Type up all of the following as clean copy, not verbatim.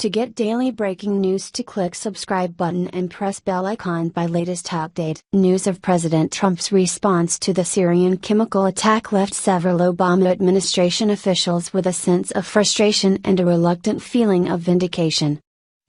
To get daily breaking news, to click subscribe button and press bell icon by latest update. News of President Trump's response to the Syrian chemical attack left several Obama administration officials with a sense of frustration and a reluctant feeling of vindication.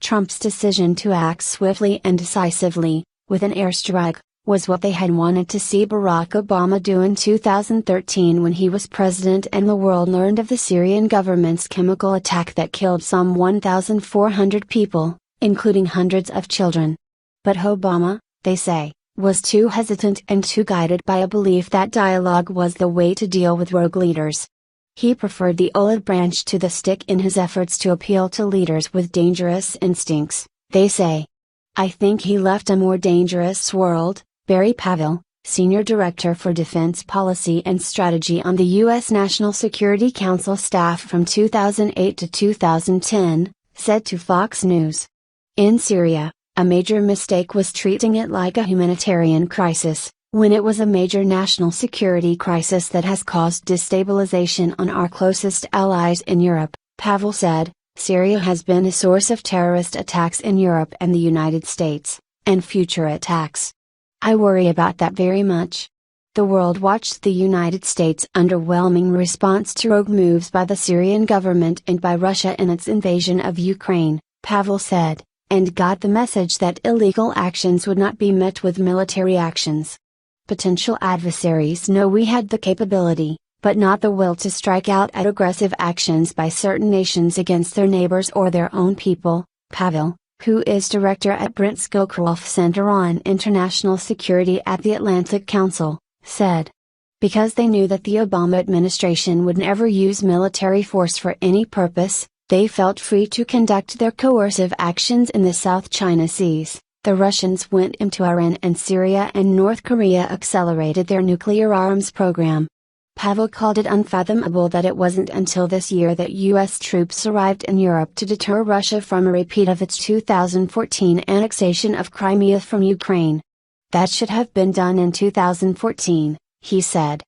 Trump's decision to act swiftly and decisively, with an airstrike, was what they had wanted to see Barack Obama do in 2013 when he was president and the world learned of the Syrian government's chemical attack that killed some 1,400 people, including hundreds of children. But Obama, they say, was too hesitant and too guided by a belief that dialogue was the way to deal with rogue leaders. He preferred the olive branch to the stick in his efforts to appeal to leaders with dangerous instincts, they say. I think he left a more dangerous world, Barry Pavel, Senior Director for Defense Policy and Strategy on the U.S. National Security Council staff from 2008 to 2010, said to Fox News. In Syria, a major mistake was treating it like a humanitarian crisis, when it was a major national security crisis that has caused destabilization on our closest allies in Europe, Pavel said. Syria has been a source of terrorist attacks in Europe and the United States, and future attacks. I worry about that very much. The world watched the United States' underwhelming response to rogue moves by the Syrian government and by Russia in its invasion of Ukraine, Pavel said, and got the message that illegal actions would not be met with military actions. Potential adversaries know we had the capability, but not the will to strike out at aggressive actions by certain nations against their neighbors or their own people, Pavel, who is director at Brent Scowcroft Center on International Security at the Atlantic Council, said. Because they knew that the Obama administration would never use military force for any purpose, they felt free to conduct their coercive actions in the South China Seas. The Russians went into Iran, and Syria and North Korea accelerated their nuclear arms program. Pavel called it unfathomable that it wasn't until this year that U.S. troops arrived in Europe to deter Russia from a repeat of its 2014 annexation of Crimea from Ukraine. That should have been done in 2014, he said.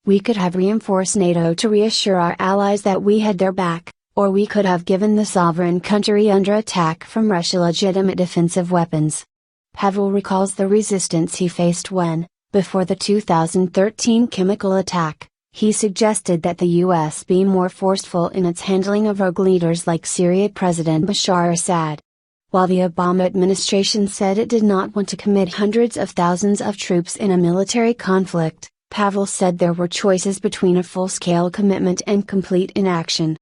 We could have reinforced NATO to reassure our allies that we had their back, or we could have given the sovereign country under attack from Russia legitimate defensive weapons. Pavel recalls the resistance he faced when, before the 2013 chemical attack, he suggested that the U.S. be more forceful in its handling of rogue leaders like Syria President Bashar al-Assad. While the Obama administration said it did not want to commit hundreds of thousands of troops in a military conflict, Pavel said there were choices between a full-scale commitment and complete inaction.